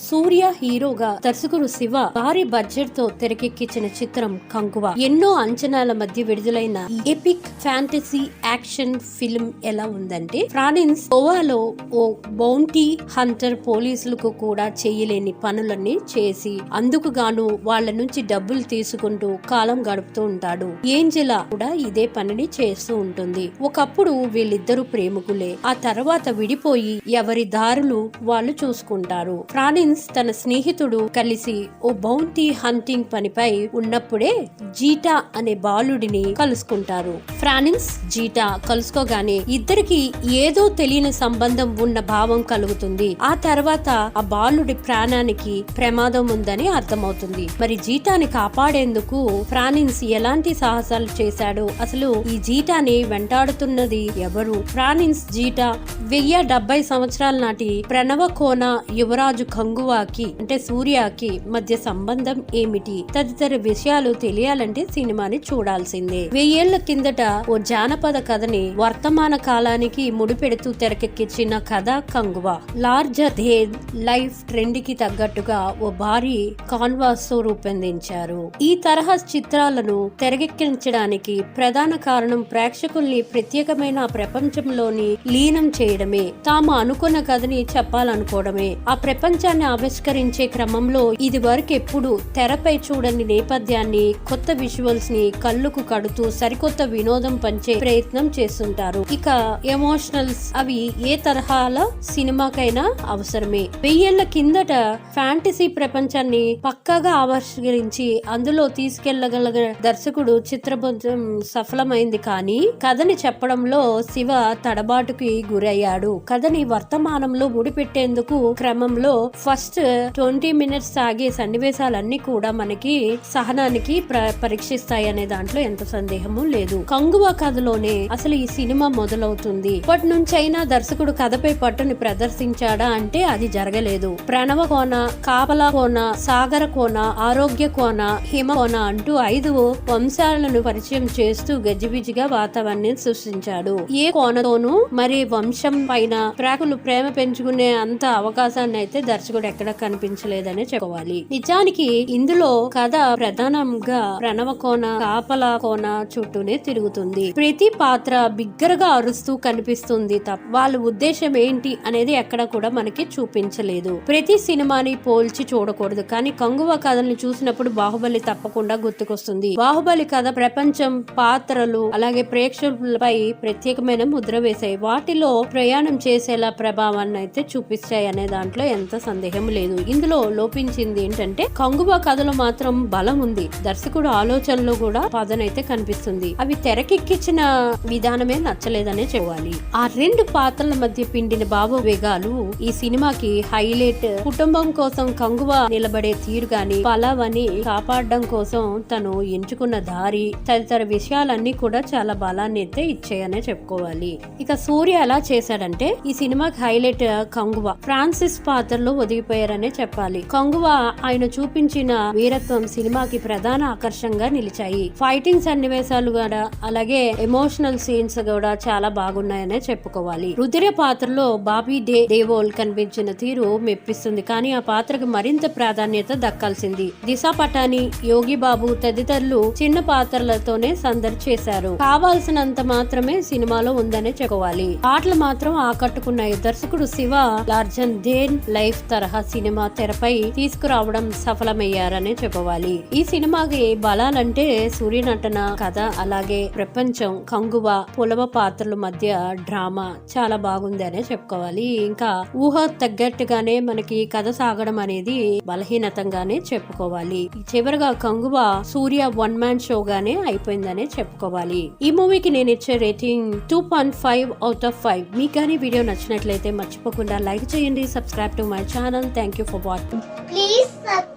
సూర్య హీరోగా దర్శకుడు శివ భారీ బడ్జెట్ తో తెరకెక్కించిన చిత్రం కంగువ ఎన్నో అంచనాల మధ్య విడుదలైన ఎపిక్ ఫ్యాంటసీ యాక్షన్ ఫిల్మ్ ఎలా ఉందంటే, ఫ్రాన్స్ గోవాలో ఓ బౌంటీ హంటర్ పోలీసులకు కూడా చేయలేని పనులన్నీ చేసి అందుకు గాను వాళ్ళ నుంచి డబ్బులు తీసుకుంటూ కాలం గడుపుతూ ఉంటాడు. ఏంజెలా కూడా ఇదే పనిని చేస్తూ ఉంటుంది. ఒకప్పుడు వీళ్ళిద్దరూ ప్రేమికులే, ఆ తర్వాత విడిపోయి ఎవరి దారులు వాళ్ళు చూసుకుంటారు. ఫ్రాన్స్ తన స్నేహితుడు కలిసి ఓ బౌంటీ హంటింగ్ పనిపై ఉన్నప్పుడే జీటా అనే బాలుడిని కలుసుకుంటారు. ఫ్రాన్స్ జీటా కలుసుకోగానే ఇద్దరికి ఏదో తెలియని సంబంధం ఉన్న భావం కలుగుతుంది. ఆ తర్వాత ఆ బాలుడి ప్రాణానికి ప్రమాదం ఉందని అర్థమవుతుంది. మరి జీటాని కాపాడేందుకు ఫ్రాన్స్ ఎలాంటి సాహసాలు చేశాడు, అసలు ఈ జీటాని వెంటాడుతున్నది ఎవరు, ఫ్రాన్స్ జీటా 1070 సంవత్సరాల నాటి ప్రణవకోన యువరాజు కంగువాకి అంటే సూర్యకి మధ్య సంబంధం ఏమిటి తదితర విషయాలు తెలియాలంటే సినిమాని చూడాల్సిందే. 1000 ఏళ్ల కిందట ఓ జానపద కథని వర్తమాన కాలానికి ముడిపెడుతూ తెరకెక్కించిన కథ కంగువా. లార్జర్ దేన్ లైఫ్ ట్రెండ్ కి తగ్గట్టుగా ఓ భారీ కాన్వాస్ తో రూపొందించారు. ఈ తరహా చిత్రాలను తెరకెక్కించడానికి ప్రధాన కారణం ప్రేక్షకుల్ని ప్రత్యేకమైన ప్రపంచంలోని లీనం చేయడమే, తాము అనుకున్న కథని చెప్పాలనుకోవడమే. ఆ ప్రపంచాన్ని ఆవిష్కరించే క్రమంలో ఇది వరకు ఎప్పుడు తెరపై చూడని నేపథ్యాన్ని, కొత్త విజువల్స్ ని కళ్ళుకు కడుతూ సరికొత్త వినోదం పంచే ప్రయత్నం చేస్తుంటారు. ఇక ఎమోషనల్స్ అవి ఏ తరహాల సినిమాకైనా అవసరమే. 1000 ఏళ్ల కిందట ఫ్యాంటసీ ప్రపంచాన్ని పక్కాగా ఆవిష్కరించి అందులో తీసుకెళ్లగల దర్శకుడు చిత్రబృందం సఫలమైంది. కానీ కథని చెప్పడంలో శివ తడబాటుకి గురయ్యాడు. కథని వర్తమానంలో ముడిపెట్టేందుకు క్రమంలో ఫస్ట్ 20 మినిట్స్ సాగే సన్నివేశాలన్నీ కూడా మనకి సహనానికి పరీక్షిస్తాయి అనే దాంట్లో ఎంత సందేహము లేదు. కంగువ కథలోనే అసలు ఈ సినిమా మొదలవుతుంది. ఇప్పటి నుంచైనా దర్శకుడు కథపై పట్టుని ప్రదర్శించాడా అంటే అది జరగలేదు. ప్రణవ కోన, కాపలా కోన, సాగర కోన, ఆరోగ్య కోన, హిమ కోన అంటూ 5 వంశాలను పరిచయం చేస్తూ గజిబిజిగా వాతావరణాన్ని సృష్టించాడు. ఏ కోనతోనూ మరి వంశం పైన ప్రేక్షకులు ప్రేమ పెంచుకునే అంత అవకాశాన్ని అయితే దర్శకుడు ఎక్కడ కనిపించలేదనే చెప్పుకోవాలి. నిజానికి ఇందులో కథ ప్రధానంగా ప్రణవ కోన, కాపలా కోన చుట్టూనే తిరుగుతుంది. ప్రతి పాత్ర బిగ్గరగా అరుస్తూ కనిపిస్తుంది తప్ప వాళ్ళ ఉద్దేశం ఏంటి అనేది ఎక్కడ కూడా మనకి చూపించలేదు. ప్రతి సినిమాని పోల్చి చూడకూడదు, కానీ కంగువ కథల్ని చూసినప్పుడు బాహుబలి తప్పకుండా గుర్తుకొస్తుంది. బాహుబలి కథ ప్రపంచం, పాత్రలు అలాగే ప్రేక్షకులపై ప్రత్యేకమైన ముద్ర వేశాయి. వాటిలో ప్రయాణం చేసేలా ప్రభావాన్ని అయితే చూపిస్తాయి అనే దాంట్లో ఎంత సందేహం లేదు. ఇందులో లోపించింది ఏంటంటే కంగువ కథలో మాత్రం బలం ఉంది. దర్శకుడు ఆలోచనలో కూడా పదనైతే కనిపిస్తుంది. అవి తెరకెక్కించిన విధానమే నచ్చలేదనే చెప్పాలి. ఆ 2 పాత్రల మధ్య పిండిన భావోద్వేగాలు ఈ సినిమాకి హైలైట్. కుటుంబం కోసం కంగువ నిలబడే తీరు గాని, పలావని కాపాడడం కోసం తను ఎంచుకున్న దారి తదితర విషయాలన్నీ కూడా చాలా బలాన్ని అయితే ఇచ్చాయనే చెప్పుకోవాలి. ఇక సూర్య ఎలా చేశాడంటే ఈ సినిమాకి హైలైట్ కంగువ. ఫ్రాన్సిస్ పాత్రలో ఒదిగిపోయారనే చెప్పాలి. కంగువ ఆయన చూపించిన వీరత్వం సినిమాకి ప్రధాన ఆకర్షణగా నిలిచాయి. ఫైటింగ్ సన్నివేశాలు కూడా అలాగే ఎమోషనల్ సీన్స్ కూడా చాలా బాగున్నాయనే చెప్పుకోవాలి. రుద్ర పాత్రలో బాబీ దేవోల్ కనిపించిన తీరు మెప్పిస్తుంది, కానీ ఆ పాత్రకు మరింత ప్రాధాన్యత దక్కాల్సింది. దిశా పటాని, యోగి బాబు తదితరులు చిన్న పాత్రలతోనే సందడి చేశారు. కావాల్సినంత మాత్రమే సినిమాలో ఉందనే చెప్పుకోవాలి. పాటలు మాత్రం ఆకట్టుకున్నాయి. దర్శకుడు శివ లార్జర్ దేన్ లైఫ్ తరహా సినిమా తెరపై తీసుకురావడం సఫలమయ్యారనే చెప్పవాలి. ఈ సినిమాకి బలాలంటే సూర్య నటన, కథ అలాగే ప్రపంచం, కంగువ, పులవ పాత్రల మధ్య డ్రామా చాలా బాగుంది అనే చెప్పుకోవాలి. ఇంకా ఊహ తగ్గట్టుగానే మనకి కథ సాగడం అనేది బలహీనతంగానే చెప్పుకోవాలి. చివరిగా కంగువ సూర్య 1 మ్యాన్ షో గానే అయిపోయిందనే చెప్పుకోవాలి. ఈ మూవీకి నేను ఇచ్చే రేటింగ్ 2.5/5. మీకు కానీ వీడియో నచ్చినట్లయితే మర్చిపోకుండా లైక్ చేయండి, subscribe to my channel. Thank you for watching. Please subscribe.